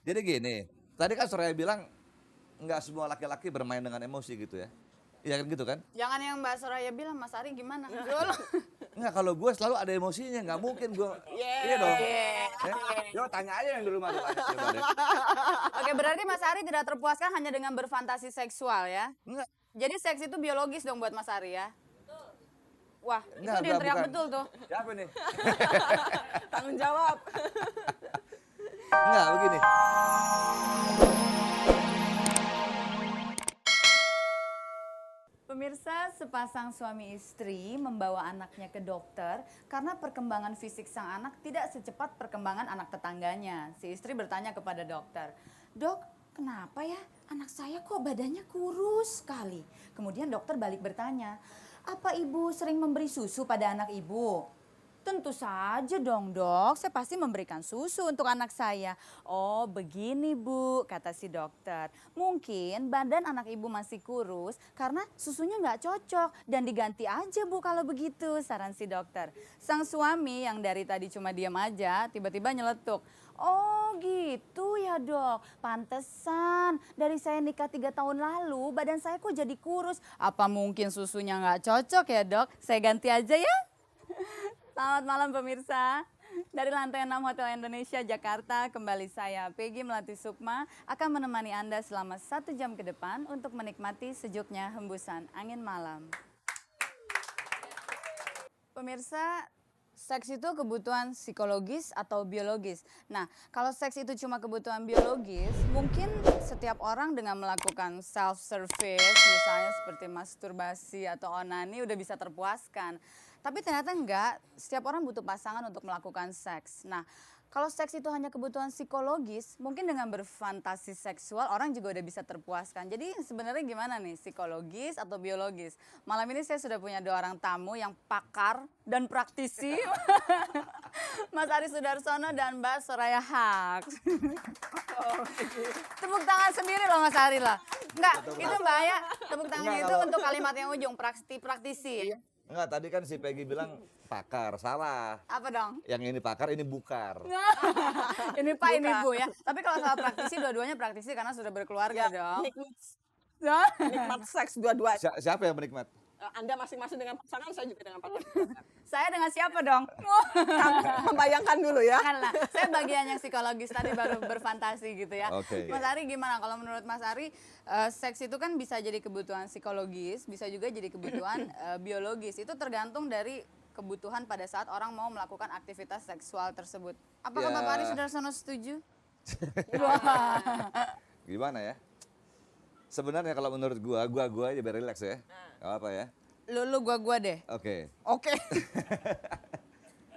Jadi gini, tadi kan Soraya bilang nggak semua laki-laki bermain dengan emosi gitu ya. Iya kan gitu kan? Jangan yang Mbak Soraya bilang, Mas Ari gimana? Enggak, kalau gue selalu ada emosinya, nggak mungkin gue. Iya dong. Yo tanya aja yang di rumah tuh. Coba deh. Oke, berarti Mas Ari tidak terpuaskan hanya dengan berfantasi seksual ya? Enggak. Jadi seks itu biologis dong buat Mas Ari ya? Wah, Enggak, itu dia teriak bukan. betul tuh. Siapa nih? Tanggung jawab. Enggak, begini. Pemirsa, sepasang suami istri membawa anaknya ke dokter karena perkembangan fisik sang anak tidak secepat perkembangan anak tetangganya. Si istri bertanya kepada dokter, "Dok, kenapa ya anak saya kok badannya kurus sekali?" Kemudian dokter balik bertanya, "Apa ibu sering memberi susu pada anak ibu?" "Tentu saja dong dok, saya pasti memberikan susu untuk anak saya." "Oh begini bu," kata si dokter. "Mungkin badan anak ibu masih kurus karena susunya nggak cocok dan diganti aja bu kalau begitu," saran si dokter. Sang suami yang dari tadi cuma diam aja tiba-tiba nyeletuk. "Oh gitu ya dok, pantesan dari saya nikah 3 tahun lalu badan saya kok jadi kurus. Apa mungkin susunya nggak cocok ya dok? Saya ganti aja ya." Selamat malam pemirsa. Dari lantai 6 Hotel Indonesia Jakarta, kembali saya Peggy Melati Sukma akan menemani Anda selama 1 jam ke depan untuk menikmati sejuknya hembusan angin malam. Pemirsa, seks itu kebutuhan psikologis atau biologis. Nah, kalau seks itu cuma kebutuhan biologis, mungkin setiap orang dengan melakukan self-service, misalnya seperti masturbasi atau onani udah bisa terpuaskan. Tapi ternyata enggak, setiap orang butuh pasangan untuk melakukan seks. Nah, kalau seks itu hanya kebutuhan psikologis, mungkin dengan berfantasi seksual orang juga udah bisa terpuaskan. Jadi sebenarnya gimana nih, psikologis atau biologis? Malam ini saya sudah punya 2 orang tamu yang pakar dan praktisi. Mas Ari Sudarsono dan Mbak Soraya Haq. Tepuk tangan sendiri loh Mas Ari lah. Enggak, itu Mbak Aya, tepuk tangan Enggak, itu kalau- untuk kalimat yang ujung, praktisi. Enggak, tadi kan si Peggy bilang pakar, salah. Apa dong? Yang ini pakar, ini bukar. Ini Pak, ini Bu ya. Tapi kalau soal praktisi, dua-duanya praktisi karena sudah berkeluarga dong. Nikmat seks dua-dua. Siapa yang menikmat? Anda masing-masing dengan pasangan, saya juga dengan pasangan. Saya dengan siapa dong? Membayangkan dulu ya. Janganlah. Saya bagian yang psikologis tadi baru berfantasi gitu ya. Oke. Mas Ari gimana? Kalau menurut Mas Ari, seks itu kan bisa jadi kebutuhan psikologis, bisa juga jadi kebutuhan biologis. Itu tergantung dari kebutuhan pada saat orang mau melakukan aktivitas seksual tersebut. Apakah Ya. Bapak Ari Sudarsono setuju? Gimana ya? Sebenarnya kalau menurut gua aja biar relax ya. Gak apa ya. Lu gua deh. Oke. Oke.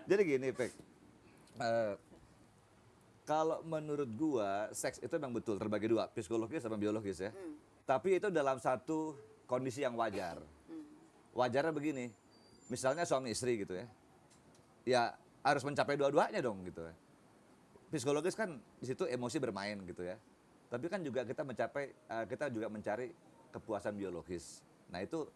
Jadi gini, Pek. Kalau menurut gua, seks itu memang betul terbagi 2, psikologis sama biologis ya. Tapi itu dalam satu kondisi yang wajar. Wajarnya begini, misalnya suami istri gitu ya. Ya harus mencapai dua-duanya dong gitu ya. Psikologis kan di situ emosi bermain gitu ya. Tapi kan juga kita juga mencari kepuasan biologis. Nah itu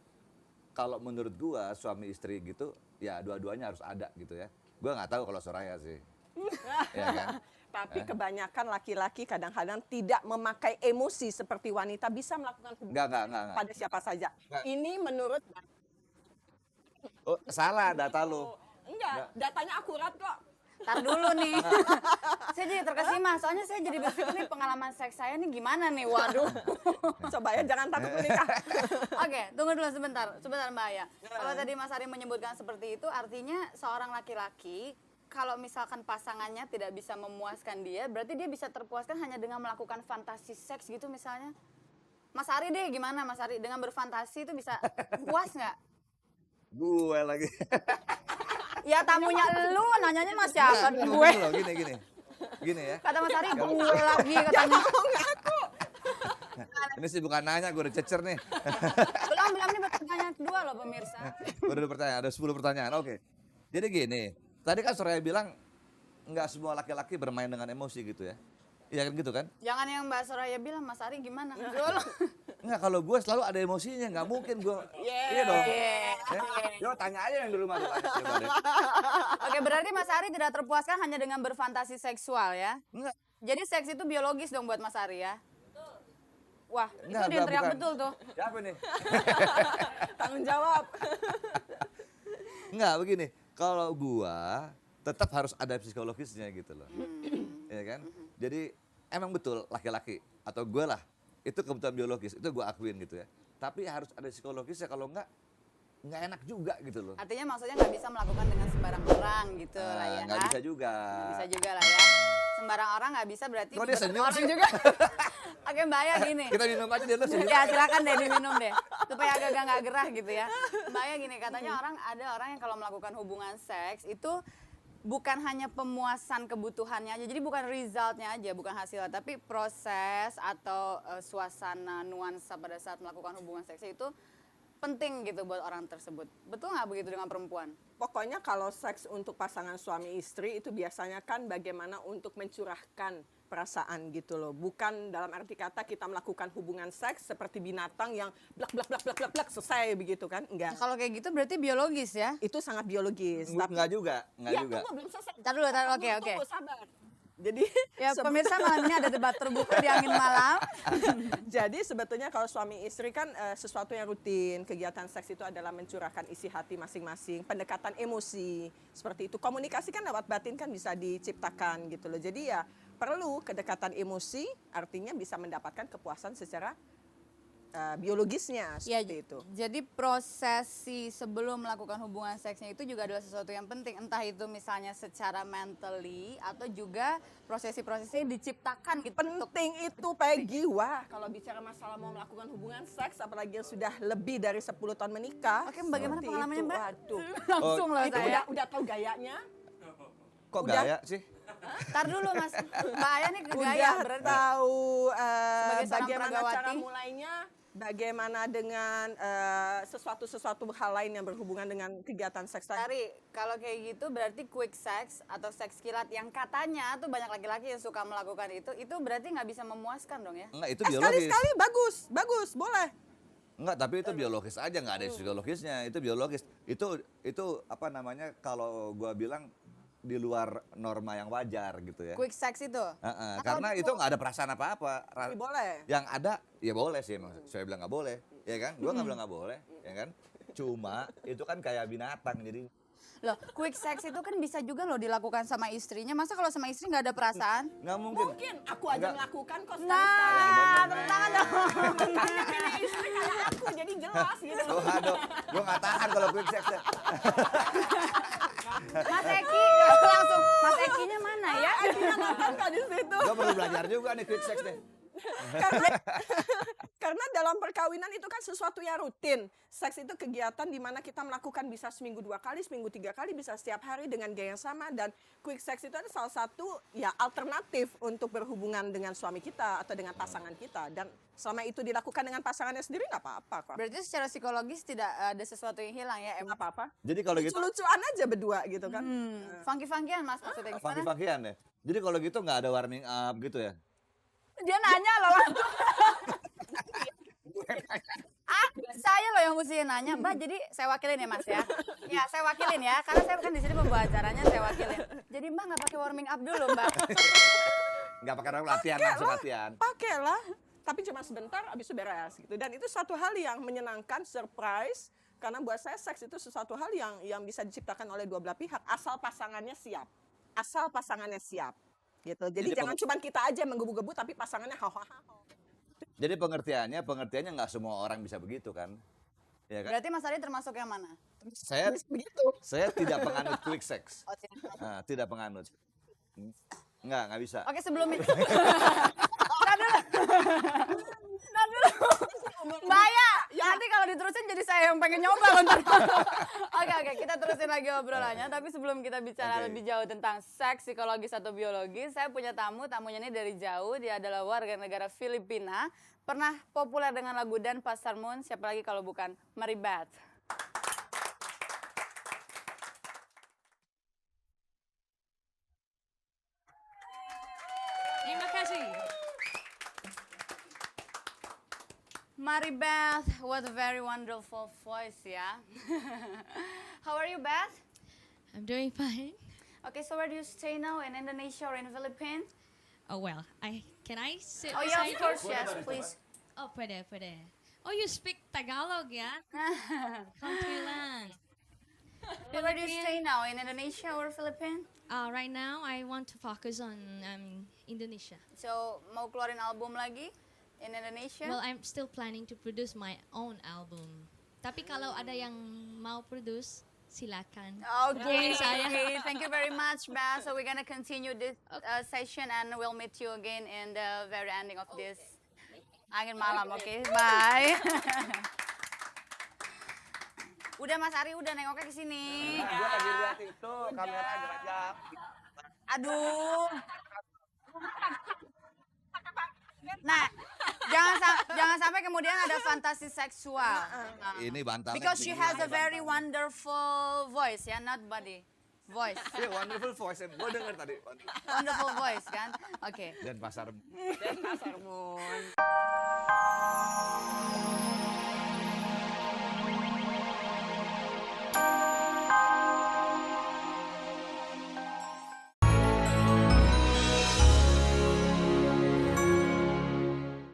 kalau menurut gua suami istri gitu ya dua-duanya harus ada gitu ya. Gua nggak tahu kalau Soraya sih. Ya kan? Tapi kebanyakan laki-laki kadang-kadang tidak memakai emosi seperti wanita bisa melakukan hubungan Enggak. pada siapa saja. Enggak. Ini menurut Oh, salah data lu. enggak, datanya akurat kok. Ntar dulu nih. Saya jadi terkesima, soalnya saya jadi berpikir nih pengalaman seks saya nih gimana nih, waduh. Coba ya jangan takut menikah. Oke, tunggu dulu sebentar Mbak Aya. Kalau tadi Mas Ari menyebutkan seperti itu, artinya seorang laki-laki kalau misalkan pasangannya tidak bisa memuaskan dia, berarti dia bisa terpuaskan hanya dengan melakukan fantasi seks gitu misalnya. Mas Ari deh, gimana Mas Ari? Dengan berfantasi itu bisa puas nggak? Gue lagi. Ya tamunya lu, nanyanya Mas siapa? Enggak, Gue. loh, gini ya. Kata Mas Ari, gue lagi katanya. Ini sih bukan nanya, gue udah cecer nih. Belum nih pertanyaan kedua loh pemirsa. Udah pertanyaan, ada 10 pertanyaan. Oke. Jadi gini, tadi kan Soraya bilang nggak semua laki-laki bermain dengan emosi gitu ya. Iya kan gitu kan? Jangan yang Mbak Soraya bilang, Mas Ari gimana? Enggak, kalau gue selalu ada emosinya, nggak mungkin gue. Iya dong. Yo tanya aja yang di rumah tuh. Coba deh. Oke, berarti Mas Ari tidak terpuaskan hanya dengan berfantasi seksual ya? Enggak. Jadi seks itu biologis dong buat Mas Ari ya? Wah, itu Enggak, dia yang teriak bukan. betul tuh. Siapa nih? Tanggung jawab. Enggak, begini. Kalau gua tetap harus ada psikologisnya gitu loh. Ya kan? Jadi emang betul laki-laki atau gua lah itu kebutuhan biologis, itu gua akuin gitu ya. Tapi harus ada psikologisnya, kalau enggak enak juga gitu loh. Artinya maksudnya nggak bisa melakukan dengan sembarang orang gitu lah ya. Nggak bisa juga. Nggak bisa juga lah ya. Sembarang orang nggak bisa berarti Kok dia senyum orang sih? juga. Oke, Mbak Aya gini. Kita minum aja dia sendiri. Ya silakan deh diminum deh supaya agak nggak gerah gitu ya. Mbak Aya gini, katanya ada orang yang kalau melakukan hubungan seks itu bukan hanya pemuasan kebutuhannya aja, jadi bukan resultnya aja, bukan hasilnya, tapi proses atau suasana nuansa pada saat melakukan hubungan seks itu penting gitu buat orang tersebut. Betul nggak begitu dengan perempuan? Pokoknya kalau seks untuk pasangan suami istri itu biasanya kan bagaimana untuk mencurahkan perasaan gitu loh. Bukan dalam arti kata kita melakukan hubungan seks seperti binatang yang blak blak blak blak blak blak selesai begitu kan? Enggak. Kalau kayak gitu berarti biologis ya? Itu sangat biologis. Enggak juga, enggak Ya, juga. tunggu, belum selesai. Ntar dulu, oke. Tunggu, sabar. Jadi Ya pemirsa, malam ini ada debat terbuka di Angin Malam. Jadi sebetulnya kalau suami istri kan sesuatu yang rutin, kegiatan seks itu adalah mencurahkan isi hati masing-masing, pendekatan emosi, seperti itu. Komunikasi kan lewat batin kan bisa diciptakan gitu loh. Jadi ya perlu kedekatan emosi, artinya bisa mendapatkan kepuasan secara biologisnya Ya, seperti itu. jadi prosesi sebelum melakukan hubungan seksnya itu juga adalah sesuatu yang penting. Entah itu misalnya secara mentally atau juga prosesi-prosesi diciptakan gitu. Penting itu Peggy. Wah, kalau bicara masalah mau melakukan hubungan seks, apalagi yang sudah lebih dari 10 tahun menikah. Oke, bagaimana seperti pengalamannya itu. Mbak? Waduh. Langsung loh Itu saya. udah tahu gayanya? Kok Udah. gaya sih? Ntar dulu Mas, Mbak Aya nih Udah kegaya berarti. tahu Sebagai seorang bagaimana peragawati. cara mulainya, bagaimana dengan sesuatu hal lain yang berhubungan dengan kegiatan seks tadi. Tari, kalau kayak gitu berarti quick sex atau seks kilat yang katanya tuh banyak laki-laki yang suka melakukan itu berarti nggak bisa memuaskan dong ya? Enggak, itu biologis. Sekali-sekali bagus, boleh. Enggak, tapi itu biologis aja, nggak ada psikologisnya. Itu biologis. Itu apa namanya, kalau gua bilang di luar norma yang wajar gitu ya. Quick sex itu? Heeh, karena itu nggak ada perasaan apa-apa. Tapi boleh. Yang ada, ya boleh sih. Emang saya bilang nggak boleh, ya kan? Gua nggak bilang nggak boleh, ya kan? Cuma itu kan kayak binatang, jadi Loh, quick sex itu kan bisa juga loh dilakukan sama istrinya. Masa kalau sama istri nggak ada perasaan? nggak mungkin. Mungkin aku aja Enggak. melakukan kok Nah, sekali-sekali. tepuk tangan dong. Makanya pilih istri kayak aku, jadi jelas gitu. Waduh, gua nggak tahan kalau quick sex ya. Mas Eki, langsung. Mas Ekinya mana ya? Akhirnya nonton kok di situ. Gua perlu belajar juga nih quick sex deh. Karena dalam perkawinan itu kan sesuatu yang rutin. Seks itu kegiatan di mana kita melakukan bisa seminggu 2 kali, seminggu 3 kali, bisa setiap hari dengan gaya yang sama. Dan quick sex itu adalah salah satu ya alternatif untuk berhubungan dengan suami kita atau dengan pasangan kita. Dan selama itu dilakukan dengan pasangannya sendiri nggak apa-apa kok. Berarti secara psikologis tidak ada sesuatu yang hilang ya? Nggak apa-apa. Jadi kalau gitu, Lucu-lucuan aja berdua gitu kan. Funky-funkian Mas maksudnya gimana? funky-funkyan ya. Jadi kalau gitu nggak ada warming up gitu ya. Dia nanya loh langsung. Saya loh yang mesti nanya, Mbak. Jadi saya wakilin ya Mas ya. Ya saya wakilin ya, karena saya kan di sini pembawa acaranya, saya wakilin. Jadi Mbak nggak pakai warming up dulu Mbak. Nggak pakai latihan, langsung latihan. Pakailah, tapi cuma sebentar habis itu beres gitu. Dan itu satu hal yang menyenangkan, surprise. Karena buat saya seks itu sesuatu hal yang bisa diciptakan oleh dua belah pihak asal pasangannya siap. Asal pasangannya siap. Gitu. Jadi jangan cuma kita aja yang menggebu-gebu tapi pasangannya hahaha. Jadi pengertiannya nggak semua orang bisa begitu kan. Ya kan? Berarti Mas Ari termasuk yang mana? Begitu. Saya tidak penganut quick sex. Oh, tidak. Nah, tidak penganut. Nggak bisa. Oke, sebelum itu. Ntar dulu. Mbak ya, nanti kalau diterusin jadi saya yang pengen nyoba bentar. Oke, kita terusin lagi obrolannya. Tapi sebelum kita bicara lebih jauh tentang seks, psikologis atau biologis, saya punya tamunya ini dari jauh. Dia adalah warga negara Filipina. Pernah populer dengan lagu Dan Pasar Moon. Siapa lagi kalau bukan Maribeth. Terima kasih. Maribeth, what a very wonderful voice, yeah. How are you, Beth? I'm doing fine. Okay, so where do you stay now? In Indonesia or in Philippines? Oh well, can I sit? Oh yeah, beside of course, you? yes, please. Oh, pwede. Oh, you speak Tagalog, yeah? Country lang. Where do you stay now? In Indonesia or Philippines? Right now, I want to focus on Indonesia. So mau keluarin album lagi in Indonesia? Well, I'm still planning to produce my own album. Tapi kalau ada yang mau produce, silakan. Okay, Hubungi saya. okay. Thank you very much, Ba. So we're gonna continue this session and we'll meet you again in the very ending of this Angin Malam. Okay, bye. Udah Mas Ari, udah nengoknya ke sini. Gue lagi lihat itu kamera gerak-gerak. Aduh. Nah, jangan sampai kemudian ada fantasi seksual. Ini bantalnya. Because she has a very wonderful voice, ya, not body. Voice. Yeah, wonderful voice. Gue denger tadi. Wonderful voice, kan? Oke. Dan pasar. Dan pasar Mun.